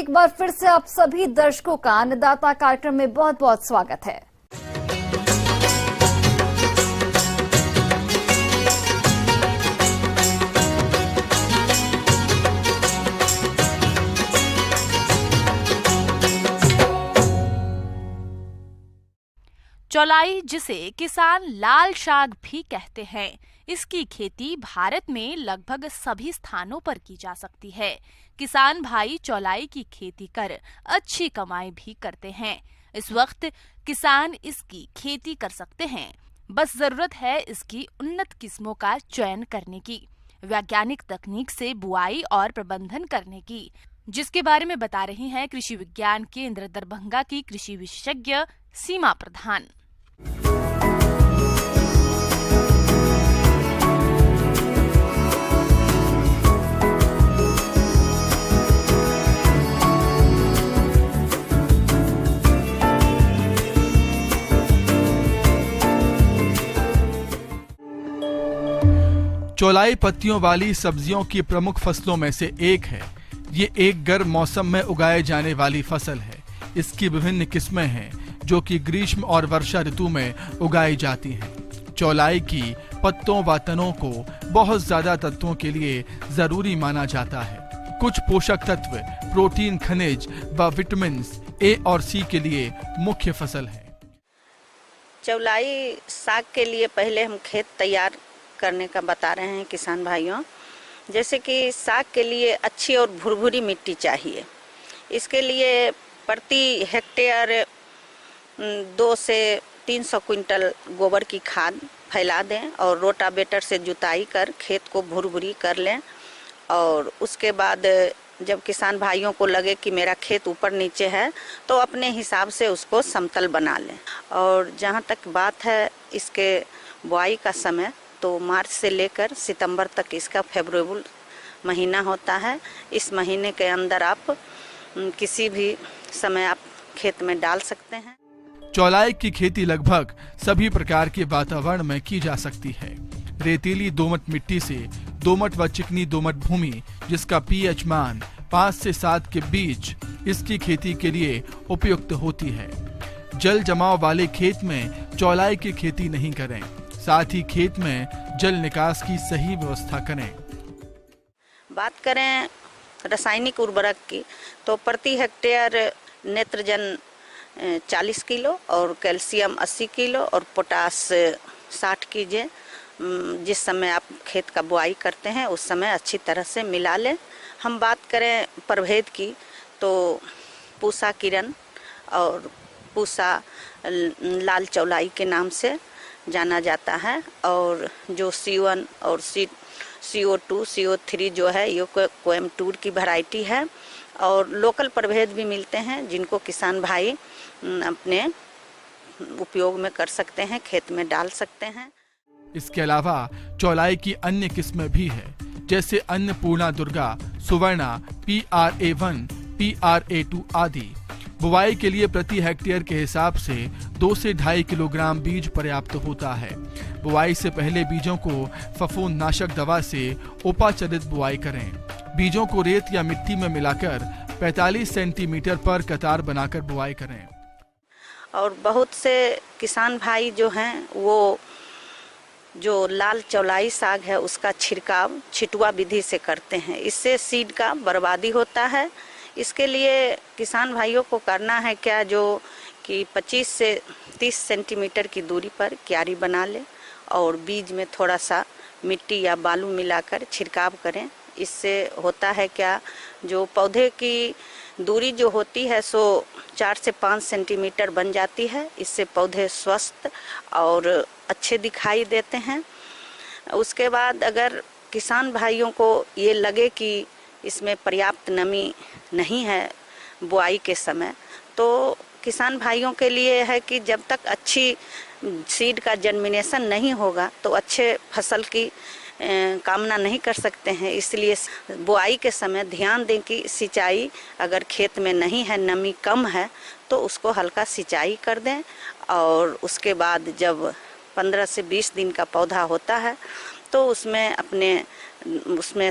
एक बार फिर से आप सभी दर्शकों का अन्नदाता कार्यक्रम में बहुत बहुत स्वागत है। चौलाई, जिसे किसान लाल शाक भी कहते हैं, इसकी खेती भारत में लगभग सभी स्थानों पर की जा सकती है। किसान भाई चौलाई की खेती कर अच्छी कमाई भी करते हैं। इस वक्त किसान इसकी खेती कर सकते हैं, बस जरूरत है इसकी उन्नत किस्मों का चयन करने की, वैज्ञानिक तकनीक से बुआई और प्रबंधन करने की, जिसके बारे में बता रही हैं कृषि विज्ञान केंद्र दरभंगा की कृषि विशेषज्ञ सीमा प्रधान। चौलाई पत्तियों वाली सब्जियों की प्रमुख फसलों में से एक है। ये एक गर्म मौसम में उगाए जाने वाली फसल है। इसकी विभिन्न किस्में हैं जो कि ग्रीष्म और वर्षा ऋतु में उगाई जाती हैं। चौलाई की पत्तों व तनों को बहुत ज्यादा तत्वों के लिए जरूरी माना जाता है। कुछ पोषक तत्व, प्रोटीन, खनिज व विटामिन ए और सी के लिए मुख्य फसल है। चौलाई साग के लिए पहले हम खेत तैयार करने का बता रहे हैं किसान भाइयों। जैसे कि साग के लिए अच्छी और भुरभुरी मिट्टी चाहिए। इसके लिए प्रति हेक्टेयर 200 से 300 क्विंटल गोबर की खाद फैला दें और रोटावेटर से जुताई कर खेत को भुरभुरी कर लें। और उसके बाद जब किसान भाइयों को लगे कि मेरा खेत ऊपर नीचे है तो अपने हिसाब से उसको समतल बना लें। और जहाँ तक बात है इसके बुआई का समय, तो मार्च से लेकर सितंबर तक इसका फेवरेबल महीना होता है। इस महीने के अंदर आप किसी भी समय आप खेत में डाल सकते हैं। चौलाई की खेती लगभग सभी प्रकार के वातावरण में की जा सकती है। रेतीली दोमट मिट्टी से दोमट व चिकनी दोमट भूमि जिसका पीएच मान 5 से 7 के बीच इसकी खेती के लिए उपयुक्त होती है। जल जमाव वाले खेत में चौलाई की खेती नहीं करें। साथ ही खेत में जल निकास की सही व्यवस्था करें। बात करें रासायनिक उर्वरक की, तो प्रति हेक्टेयर नेत्रजन 40 किलो और कैल्शियम 80 किलो और पोटास 60 कीजिए। जिस समय आप खेत का बुआई करते हैं उस समय अच्छी तरह से मिला लें। हम बात करें प्रभेद की, तो पूसा किरण और पूसा लाल चौलाई के नाम से जाना जाता है। और जो C1 और CO2, CO3 जो है ये कोयम्बटूर की वैरायटी है। और लोकल प्रभेद भी मिलते हैं जिनको किसान भाई अपने उपयोग में कर सकते हैं, खेत में डाल सकते हैं। इसके अलावा चौलाई की अन्य किस्में भी है, जैसे अन्नपूर्णा दुर्गा, सुवर्णा, PRA1, PRA2 आदि। बुवाई के लिए प्रति हेक्टेयर के हिसाब से 2 से 2.5 किलोग्राम बीज पर्याप्त होता है। बुवाई से पहले बीजों को फफूंदनाशक दवा से उपाचरित बुवाई करें। बीजों को रेत या मिट्टी में मिलाकर 45 सेंटीमीटर पर कतार बनाकर बुवाई करें। और बहुत से किसान भाई जो हैं वो जो लाल चौलाई साग है उसका छिड़काव छिटुआ विधि से करते हैं। इससे सीड का बर्बादी होता है। इसके लिए किसान भाइयों को करना है क्या, जो कि 25 से 30 सेंटीमीटर की दूरी पर क्यारी बना ले और बीज में थोड़ा सा मिट्टी या बालू मिलाकर छिड़काव करें। इससे होता है क्या, जो पौधे की दूरी जो होती है सो 4 से 5 सेंटीमीटर बन जाती है। इससे पौधे स्वस्थ और अच्छे दिखाई देते हैं। उसके बाद अगर किसान भाइयों को ये लगे कि इसमें पर्याप्त नमी नहीं है बुआई के समय, तो किसान भाइयों के लिए है कि जब तक अच्छी सीड का जर्मिनेशन नहीं होगा तो अच्छे फसल की कामना नहीं कर सकते हैं। इसलिए बुआई के समय ध्यान दें कि सिंचाई अगर खेत में नहीं है, नमी कम है, तो उसको हल्का सिंचाई कर दें। और उसके बाद जब 15 से 20 दिन का पौधा होता है तो उसमें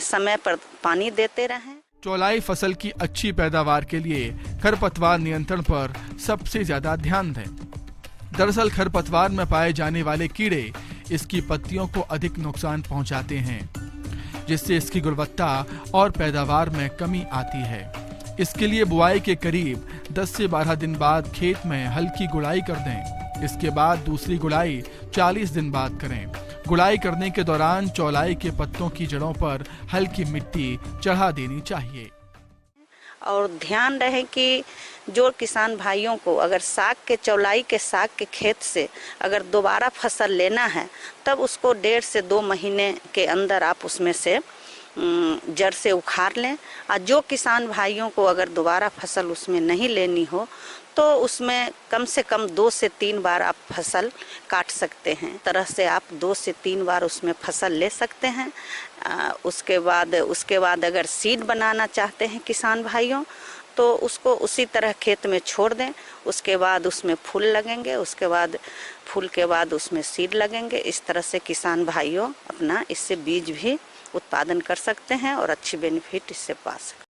समय पर पानी देते रहें। चौलाई फसल की अच्छी पैदावार के लिए खरपतवार नियंत्रण पर सबसे ज्यादा ध्यान दें। दरअसल खरपतवार में पाए जाने वाले कीड़े इसकी पत्तियों को अधिक नुकसान पहुंचाते हैं, जिससे इसकी गुणवत्ता और पैदावार में कमी आती है। इसके लिए बुआई के करीब 10 से 12 दिन बाद खेत में हल्की गुड़ाई कर दें। इसके बाद दूसरी गुड़ाई 40 दिन बाद करें। गुड़ाई करने के दौरान चौलाई के पत्तों की जड़ों पर हल्की मिट्टी चढ़ा देनी चाहिए। और ध्यान रहे कि जो किसान भाइयों को अगर चौलाई के साग के खेत से अगर दोबारा फसल लेना है, तब उसको 1.5 से 2 महीने के अंदर आप उसमें से जड़ से उखाड़ लें। और जो किसान भाइयों को अगर दोबारा फसल उसमें नहीं लेनी हो, तो उसमें कम से कम 2 से 3 बार आप फसल काट सकते हैं। तरह से आप 2 से 3 बार उसमें फसल ले सकते हैं। उसके बाद अगर सीड बनाना चाहते हैं किसान भाइयों, तो उसको उसी तरह खेत में छोड़ दें। उसके बाद उसमें फूल लगेंगे, उसके बाद फूल के बाद उसमें सीड लगेंगे। इस तरह से किसान भाइयों अपना इससे बीज भी उत्पादन कर सकते हैं और अच्छी बेनिफिट इससे पा सकते हैं।